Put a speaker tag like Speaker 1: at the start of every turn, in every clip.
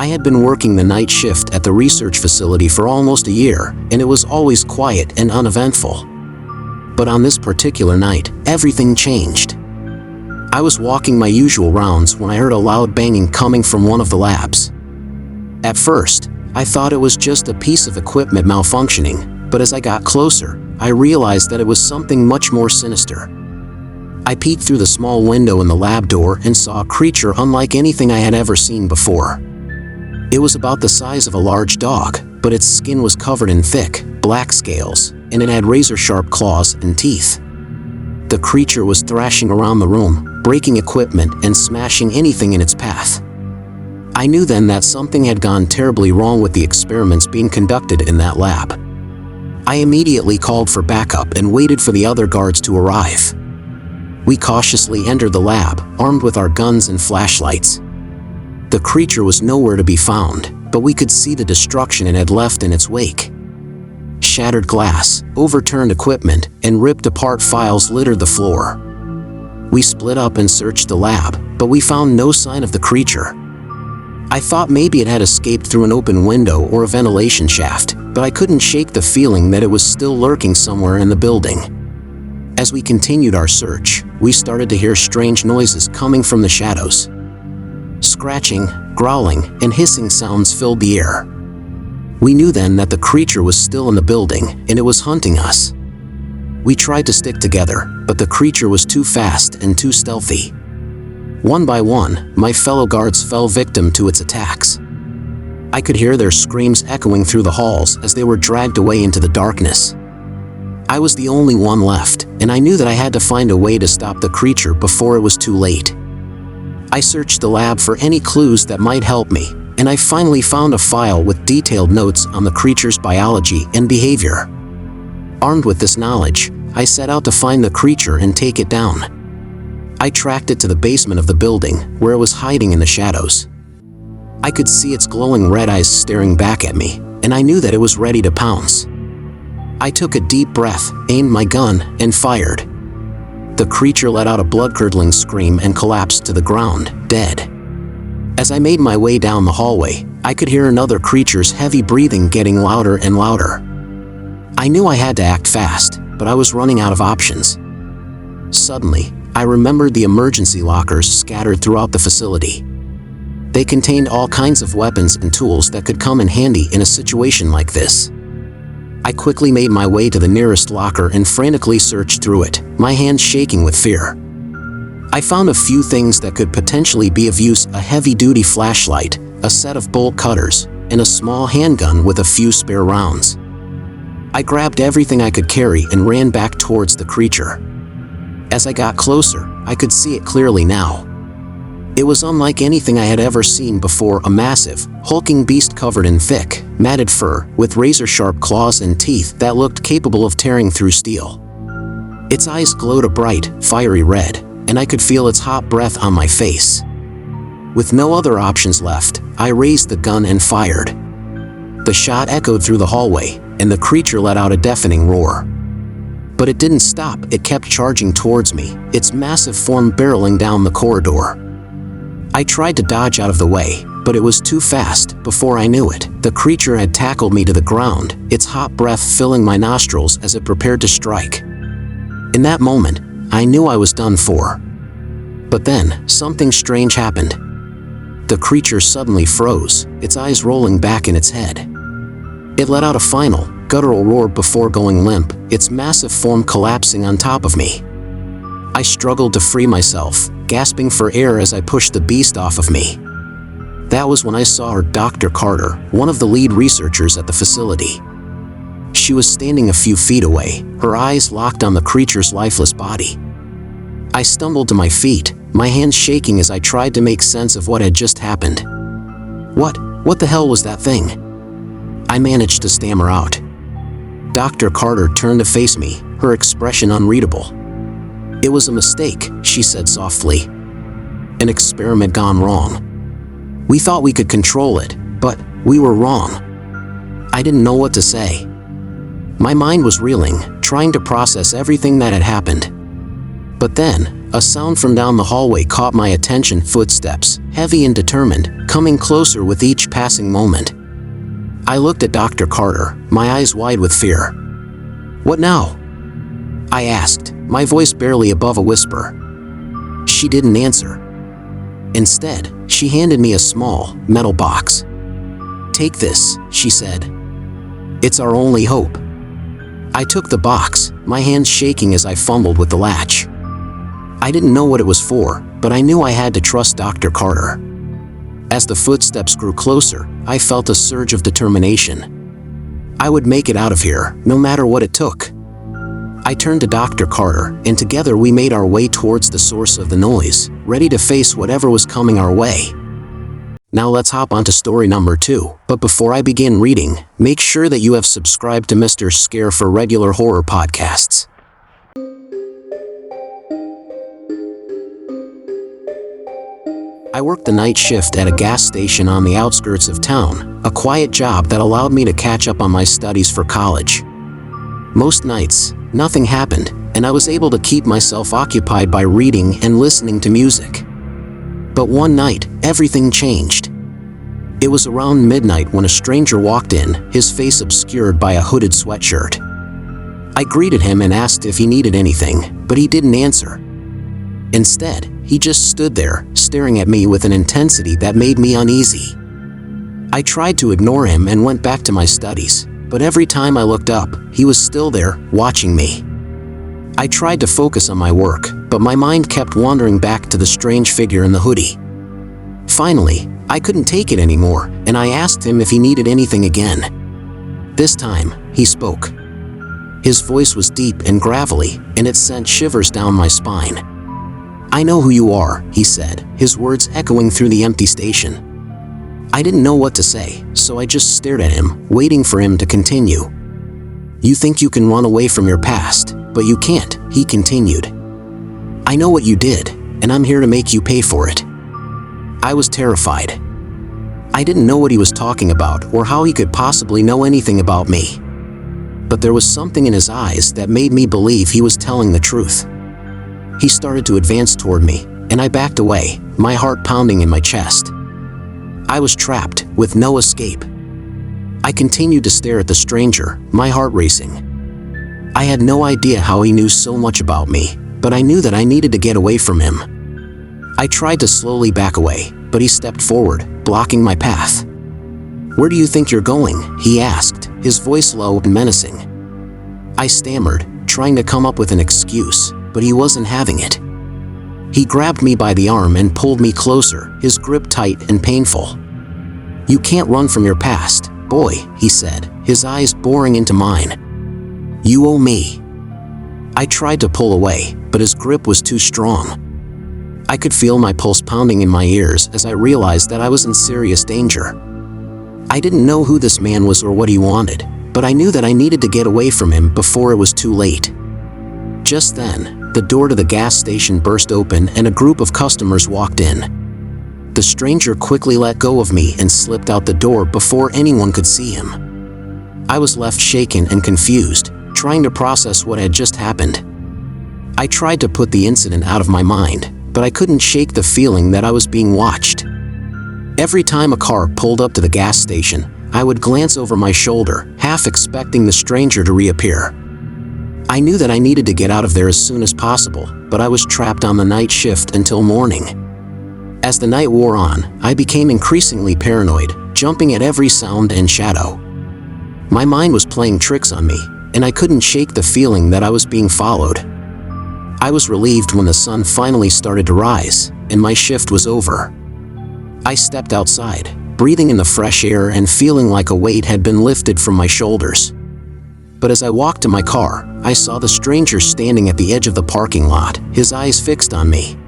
Speaker 1: I had been working the night shift at the research facility for almost a year, and it was always quiet and uneventful. But on this particular night, everything changed. I was walking my usual rounds when I heard a loud banging coming from one of the labs. At first, I thought it was just a piece of equipment malfunctioning, but as I got closer, I realized that it was something much more sinister. I peeked through the small window in the lab door and saw a creature unlike anything I had ever seen before. It was about the size of a large dog, but its skin was covered in thick, black scales, and it had razor-sharp claws and teeth. The creature was thrashing around the room, breaking equipment and smashing anything in its path. I knew then that something had gone terribly wrong with the experiments being conducted in that lab. I immediately called for backup and waited for the other guards to arrive. We cautiously entered the lab, armed with our guns and flashlights. The creature was nowhere to be found, but we could see the destruction it had left in its wake. Shattered glass, overturned equipment, and ripped apart files littered the floor. We split up and searched the lab, but we found no sign of the creature. I thought maybe it had escaped through an open window or a ventilation shaft, but I couldn't shake the feeling that it was still lurking somewhere in the building. As we continued our search, we started to hear strange noises coming from the shadows. Scratching, growling, and hissing sounds filled the air. We knew then that the creature was still in the building, and it was hunting us. We tried to stick together, but the creature was too fast and too stealthy. One by one, my fellow guards fell victim to its attacks. I could hear their screams echoing through the halls as they were dragged away into the darkness. I was the only one left, and I knew that I had to find a way to stop the creature before it was too late. I searched the lab for any clues that might help me, and I finally found a file with detailed notes on the creature's biology and behavior. Armed with this knowledge, I set out to find the creature and take it down. I tracked it to the basement of the building, where it was hiding in the shadows. I could see its glowing red eyes staring back at me, and I knew that it was ready to pounce. I took a deep breath, aimed my gun, and fired. The creature let out a blood-curdling scream and collapsed to the ground, dead. As I made my way down the hallway, I could hear another creature's heavy breathing getting louder and louder. I knew I had to act fast, but I was running out of options. Suddenly, I remembered the emergency lockers scattered throughout the facility. They contained all kinds of weapons and tools that could come in handy in a situation like this. I quickly made my way to the nearest locker and frantically searched through it, my hands shaking with fear. I found a few things that could potentially be of use: a heavy-duty flashlight, a set of bolt cutters, and a small handgun with a few spare rounds. I grabbed everything I could carry and ran back towards the creature. As I got closer, I could see it clearly now. It was unlike anything I had ever seen before, a massive, hulking beast covered in thick, matted fur, with razor-sharp claws and teeth that looked capable of tearing through steel. Its eyes glowed a bright, fiery red, and I could feel its hot breath on my face. With no other options left, I raised the gun and fired. The shot echoed through the hallway, and the creature let out a deafening roar. But it didn't stop, it kept charging towards me, its massive form barreling down the corridor. I tried to dodge out of the way, but it was too fast. Before I knew it, the creature had tackled me to the ground, its hot breath filling my nostrils as it prepared to strike. In that moment, I knew I was done for. But then, something strange happened. The creature suddenly froze, its eyes rolling back in its head. It let out a final, guttural roar before going limp, its massive form collapsing on top of me. I struggled to free myself, gasping for air as I pushed the beast off of me. That was when I saw her, Dr. Carter, one of the lead researchers at the facility. She was standing a few feet away, her eyes locked on the creature's lifeless body. I stumbled to my feet, my hands shaking as I tried to make sense of what had just happened. What the hell was that thing? I managed to stammer out. Dr. Carter turned to face me, her expression unreadable. "It was a mistake," she said softly. "An experiment gone wrong. We thought we could control it, but we were wrong." I didn't know what to say. My mind was reeling, trying to process everything that had happened. But then, a sound from down the hallway caught my attention. Footsteps, heavy and determined, coming closer with each passing moment. I looked at Dr. Carter, my eyes wide with fear. "What now?" I asked, my voice barely above a whisper. She didn't answer. Instead, she handed me a small, metal box. "Take this," she said. "It's our only hope." I took the box, my hands shaking as I fumbled with the latch. I didn't know what it was for, but I knew I had to trust Dr. Carter. As the footsteps grew closer, I felt a surge of determination. I would make it out of here, no matter what it took. I turned to Dr. Carter, and together we made our way towards the source of the noise, ready to face whatever was coming our way. Now let's hop onto story number 2, but before I begin reading, make sure that you have subscribed to Mr. Scare for regular horror podcasts. I worked the night shift at a gas station on the outskirts of town, a quiet job that allowed me to catch up on my studies for college. Most nights, nothing happened, and I was able to keep myself occupied by reading and listening to music. But one night, everything changed. It was around midnight when a stranger walked in, his face obscured by a hooded sweatshirt. I greeted him and asked if he needed anything, but he didn't answer. Instead, he just stood there, staring at me with an intensity that made me uneasy. I tried to ignore him and went back to my studies, but every time I looked up, he was still there, watching me. I tried to focus on my work, but my mind kept wandering back to the strange figure in the hoodie. Finally, I couldn't take it anymore, and I asked him if he needed anything again. This time, he spoke. His voice was deep and gravelly, and it sent shivers down my spine. "I know who you are," he said, his words echoing through the empty station. I didn't know what to say, so I just stared at him, waiting for him to continue. "You think you can run away from your past, but you can't," he continued. "I know what you did, and I'm here to make you pay for it." I was terrified. I didn't know what he was talking about or how he could possibly know anything about me. But there was something in his eyes that made me believe he was telling the truth. He started to advance toward me, and I backed away, my heart pounding in my chest. I was trapped, with no escape. I continued to stare at the stranger, my heart racing. I had no idea how he knew so much about me, but I knew that I needed to get away from him. I tried to slowly back away, but he stepped forward, blocking my path. "Where do you think you're going?" he asked, his voice low and menacing. I stammered, trying to come up with an excuse, but he wasn't having it. He grabbed me by the arm and pulled me closer, his grip tight and painful. "You can't run from your past, boy," he said, his eyes boring into mine. "You owe me." I tried to pull away, but his grip was too strong. I could feel my pulse pounding in my ears as I realized that I was in serious danger. I didn't know who this man was or what he wanted, but I knew that I needed to get away from him before it was too late. Just then, the door to the gas station burst open and a group of customers walked in. The stranger quickly let go of me and slipped out the door before anyone could see him. I was left shaken and confused, trying to process what had just happened. I tried to put the incident out of my mind, but I couldn't shake the feeling that I was being watched. Every time a car pulled up to the gas station, I would glance over my shoulder, half expecting the stranger to reappear. I knew that I needed to get out of there as soon as possible, but I was trapped on the night shift until morning. As the night wore on, I became increasingly paranoid, jumping at every sound and shadow. My mind was playing tricks on me, and I couldn't shake the feeling that I was being followed. I was relieved when the sun finally started to rise, and my shift was over. I stepped outside, breathing in the fresh air and feeling like a weight had been lifted from my shoulders. But as I walked to my car, I saw the stranger standing at the edge of the parking lot, his eyes fixed on me.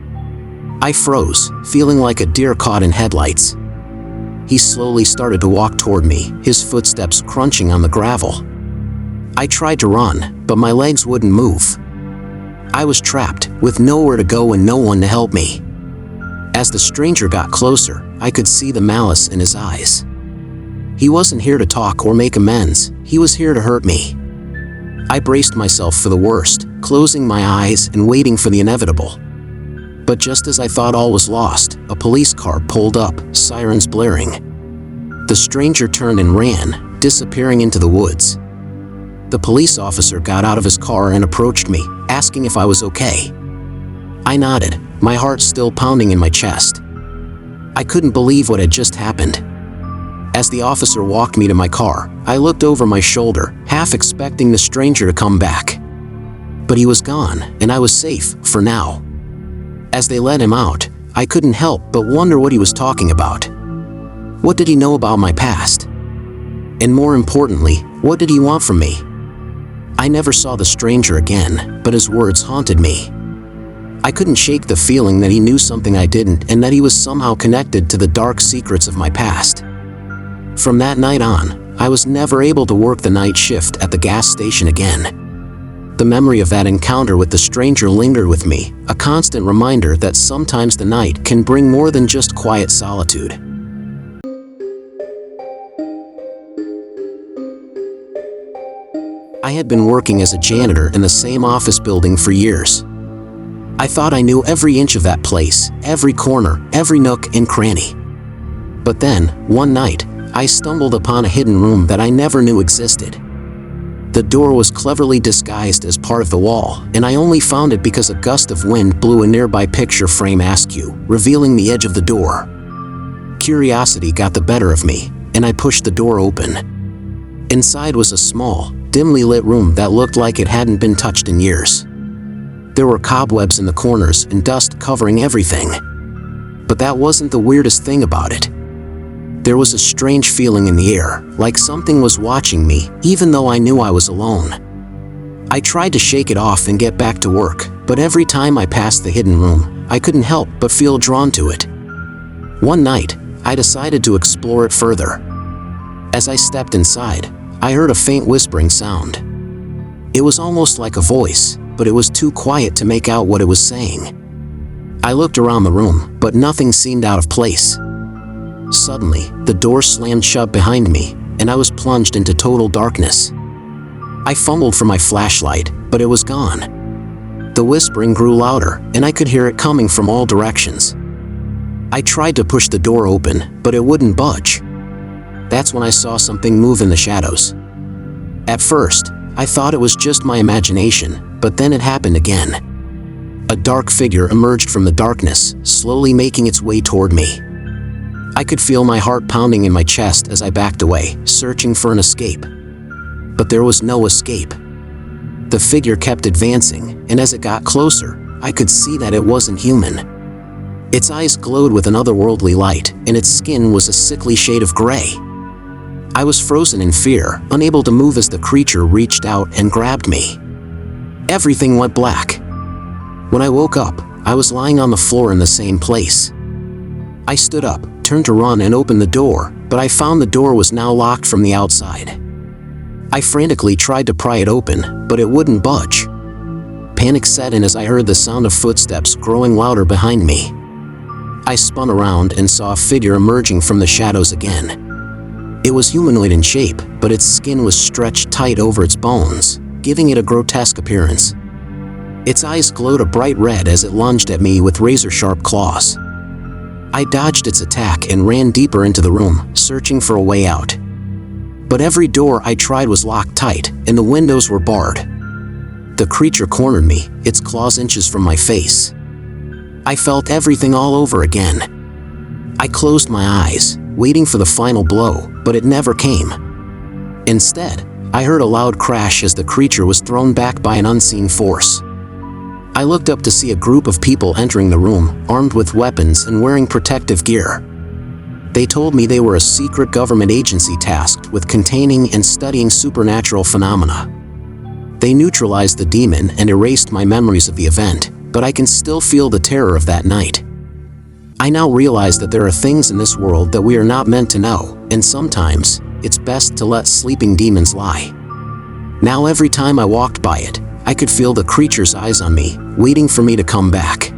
Speaker 1: I froze, feeling like a deer caught in headlights. He slowly started to walk toward me, his footsteps crunching on the gravel. I tried to run, but my legs wouldn't move. I was trapped, with nowhere to go and no one to help me. As the stranger got closer, I could see the malice in his eyes. He wasn't here to talk or make amends, he was here to hurt me. I braced myself for the worst, closing my eyes and waiting for the inevitable. But just as I thought all was lost, a police car pulled up, sirens blaring. The stranger turned and ran, disappearing into the woods. The police officer got out of his car and approached me, asking if I was okay. I nodded, my heart still pounding in my chest. I couldn't believe what had just happened. As the officer walked me to my car, I looked over my shoulder, half expecting the stranger to come back. But he was gone, and I was safe, for now. As they let him out, I couldn't help but wonder what he was talking about. What did he know about my past? And more importantly, what did he want from me? I never saw the stranger again, but his words haunted me. I couldn't shake the feeling that he knew something I didn't and that he was somehow connected to the dark secrets of my past. From that night on, I was never able to work the night shift at the gas station again. The memory of that encounter with the stranger lingered with me, a constant reminder that sometimes the night can bring more than just quiet solitude. I had been working as a janitor in the same office building for years. I thought I knew every inch of that place, every corner, every nook and cranny. But then, one night, I stumbled upon a hidden room that I never knew existed. The door was cleverly disguised as part of the wall, and I only found it because a gust of wind blew a nearby picture frame askew, revealing the edge of the door. Curiosity got the better of me, and I pushed the door open. Inside was a small, dimly lit room that looked like it hadn't been touched in years. There were cobwebs in the corners and dust covering everything. But that wasn't the weirdest thing about it. There was a strange feeling in the air, like something was watching me, even though I knew I was alone. I tried to shake it off and get back to work, but every time I passed the hidden room, I couldn't help but feel drawn to it. One night, I decided to explore it further. As I stepped inside, I heard a faint whispering sound. It was almost like a voice, but it was too quiet to make out what it was saying. I looked around the room, but nothing seemed out of place. Suddenly, the door slammed shut behind me, and I was plunged into total darkness. I fumbled for my flashlight, but it was gone. The whispering grew louder, and I could hear it coming from all directions. I tried to push the door open, but it wouldn't budge. That's when I saw something move in the shadows. At first, I thought it was just my imagination, but then it happened again. A dark figure emerged from the darkness, slowly making its way toward me. I could feel my heart pounding in my chest as I backed away, searching for an escape. But there was no escape. The figure kept advancing, and as it got closer, I could see that it wasn't human. Its eyes glowed with an otherworldly light, and its skin was a sickly shade of gray. I was frozen in fear, unable to move as the creature reached out and grabbed me. Everything went black. When I woke up, I was lying on the floor in the same place. I stood up, turned to run and opened the door, but I found the door was now locked from the outside. I frantically tried to pry it open, but it wouldn't budge. Panic set in as I heard the sound of footsteps growing louder behind me. I spun around and saw a figure emerging from the shadows again. It was humanoid in shape, but its skin was stretched tight over its bones, giving it a grotesque appearance. Its eyes glowed a bright red as it lunged at me with razor-sharp claws. I dodged its attack and ran deeper into the room, searching for a way out. But every door I tried was locked tight, and the windows were barred. The creature cornered me, its claws inches from my face. I felt everything all over again. I closed my eyes, waiting for the final blow, but it never came. Instead, I heard a loud crash as the creature was thrown back by an unseen force. I looked up to see a group of people entering the room, armed with weapons and wearing protective gear. They told me they were a secret government agency tasked with containing and studying supernatural phenomena. They neutralized the demon and erased my memories of the event, but I can still feel the terror of that night. I now realize that there are things in this world that we are not meant to know, and sometimes, it's best to let sleeping demons lie. Now every time I walked by it, I could feel the creature's eyes on me, waiting for me to come back.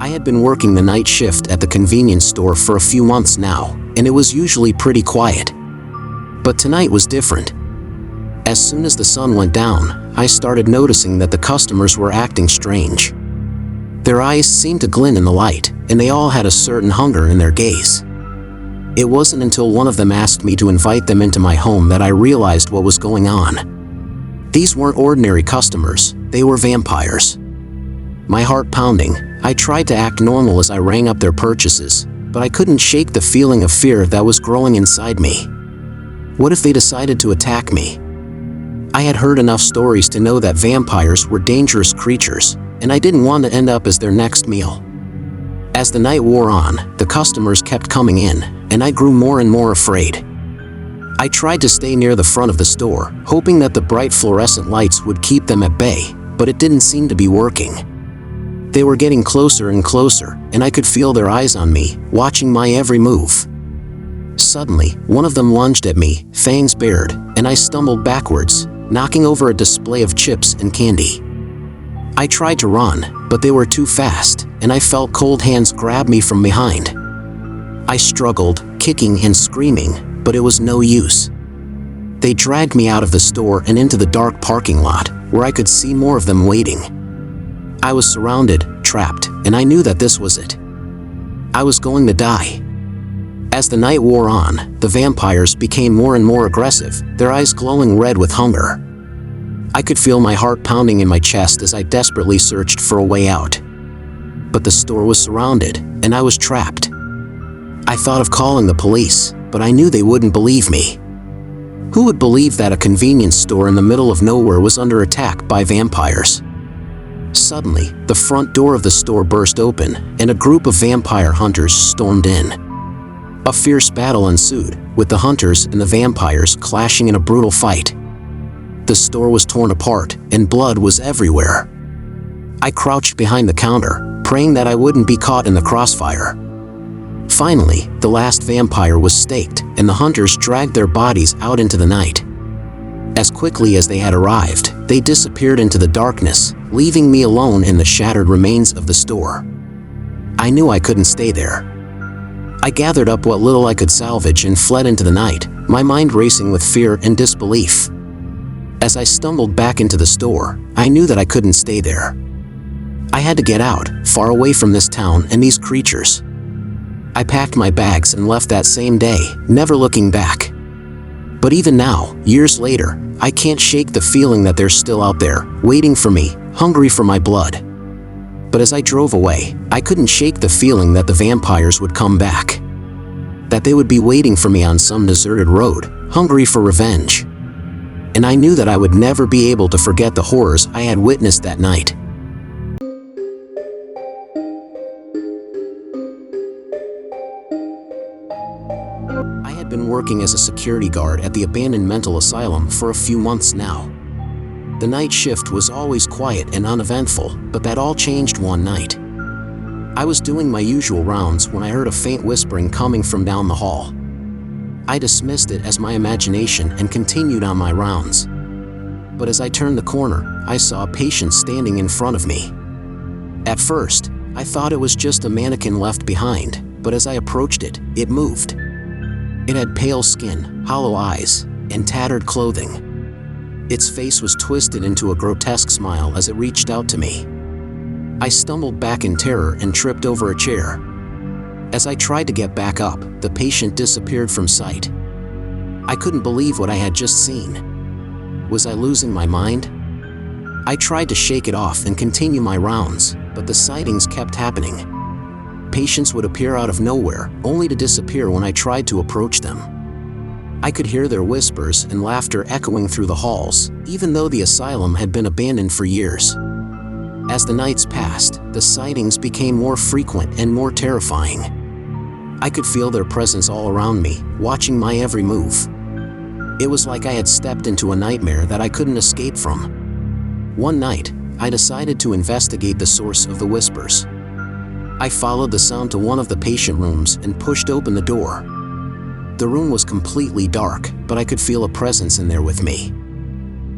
Speaker 1: I had been working the night shift at the convenience store for a few months now, and it was usually pretty quiet. But tonight was different. As soon as the sun went down, I started noticing that the customers were acting strange. Their eyes seemed to glint in the light, and they all had a certain hunger in their gaze. It wasn't until one of them asked me to invite them into my home that I realized what was going on. These weren't ordinary customers, they were vampires. My heart pounding, I tried to act normal as I rang up their purchases, but I couldn't shake the feeling of fear that was growing inside me. What if they decided to attack me? I had heard enough stories to know that vampires were dangerous creatures, and I didn't want to end up as their next meal. As the night wore on, the customers kept coming in, and I grew more and more afraid. I tried to stay near the front of the store, hoping that the bright fluorescent lights would keep them at bay, but it didn't seem to be working. They were getting closer and closer, and I could feel their eyes on me, watching my every move. Suddenly, one of them lunged at me, fangs bared, and I stumbled backwards, knocking over a display of chips and candy. I tried to run, but they were too fast, and I felt cold hands grab me from behind. I struggled, kicking and screaming, but it was no use. They dragged me out of the store and into the dark parking lot, where I could see more of them waiting. I was surrounded, trapped, and I knew that this was it. I was going to die. As the night wore on, the vampires became more and more aggressive, their eyes glowing red with hunger. I could feel my heart pounding in my chest as I desperately searched for a way out. But the store was surrounded, and I was trapped. I thought of calling the police, but I knew they wouldn't believe me. Who would believe that a convenience store in the middle of nowhere was under attack by vampires? Suddenly, the front door of the store burst open, and a group of vampire hunters stormed in. A fierce battle ensued, with the hunters and the vampires clashing in a brutal fight. The store was torn apart, and blood was everywhere. I crouched behind the counter, praying that I wouldn't be caught in the crossfire. Finally, the last vampire was staked, and the hunters dragged their bodies out into the night. As quickly as they had arrived, they disappeared into the darkness, leaving me alone in the shattered remains of the store. I knew I couldn't stay there. I gathered up what little I could salvage and fled into the night, my mind racing with fear and disbelief. As I stumbled back into the store, I knew that I couldn't stay there. I had to get out, far away from this town and these creatures. I packed my bags and left that same day, never looking back. But even now, years later, I can't shake the feeling that they're still out there, waiting for me, hungry for my blood. But as I drove away, I couldn't shake the feeling that the vampires would come back. That they would be waiting for me on some deserted road, hungry for revenge. And I knew that I would never be able to forget the horrors I had witnessed that night. I had been working as a security guard at the abandoned mental asylum for a few months now. The night shift was always quiet and uneventful, but that all changed one night. I was doing my usual rounds when I heard a faint whispering coming from down the hall. I dismissed it as my imagination and continued on my rounds. But as I turned the corner, I saw a patient standing in front of me. At first, I thought it was just a mannequin left behind, but as I approached it, it moved. It had pale skin, hollow eyes, and tattered clothing. Its face was twisted into a grotesque smile as it reached out to me. I stumbled back in terror and tripped over a chair. As I tried to get back up, the patient disappeared from sight. I couldn't believe what I had just seen. Was I losing my mind? I tried to shake it off and continue my rounds, but the sightings kept happening. Patients would appear out of nowhere, only to disappear when I tried to approach them. I could hear their whispers and laughter echoing through the halls, even though the asylum had been abandoned for years. As the nights passed, the sightings became more frequent and more terrifying. I could feel their presence all around me, watching my every move. It was like I had stepped into a nightmare that I couldn't escape from. One night, I decided to investigate the source of the whispers. I followed the sound to one of the patient rooms and pushed open the door. The room was completely dark, but I could feel a presence in there with me.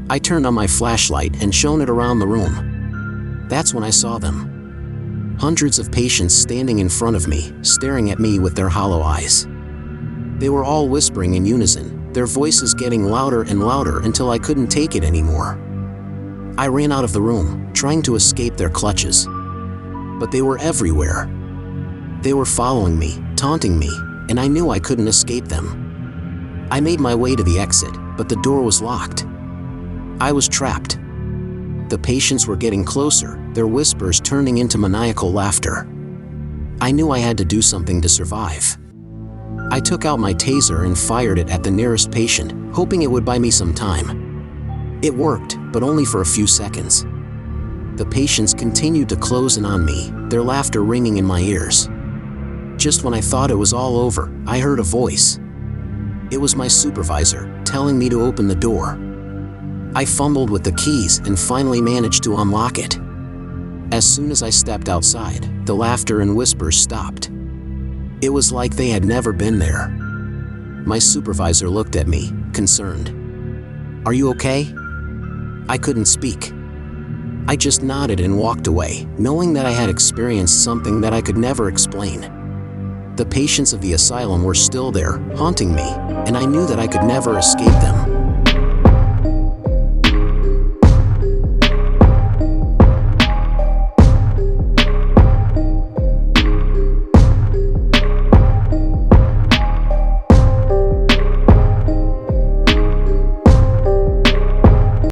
Speaker 1: I turned on my flashlight and shone it around the room. That's when I saw them. Hundreds of patients standing in front of me, staring at me with their hollow eyes. They were all whispering in unison, their voices getting louder and louder until I couldn't take it anymore. I ran out of the room, trying to escape their clutches. But they were everywhere. They were following me, taunting me, and I knew I couldn't escape them. I made my way to the exit, but the door was locked. I was trapped. The patients were getting closer, their whispers turning into maniacal laughter. I knew I had to do something to survive. I took out my taser and fired it at the nearest patient, hoping it would buy me some time. It worked, but only for a few seconds. The patients continued to close in on me, their laughter ringing in my ears. Just when I thought it was all over, I heard a voice. It was my supervisor, telling me to open the door. I fumbled with the keys and finally managed to unlock it. As soon as I stepped outside, the laughter and whispers stopped. It was like they had never been there. My supervisor looked at me, concerned. "Are you okay?" I couldn't speak. I just nodded and walked away, knowing that I had experienced something that I could never explain. The patients of the asylum were still there, haunting me, and I knew that I could never escape them.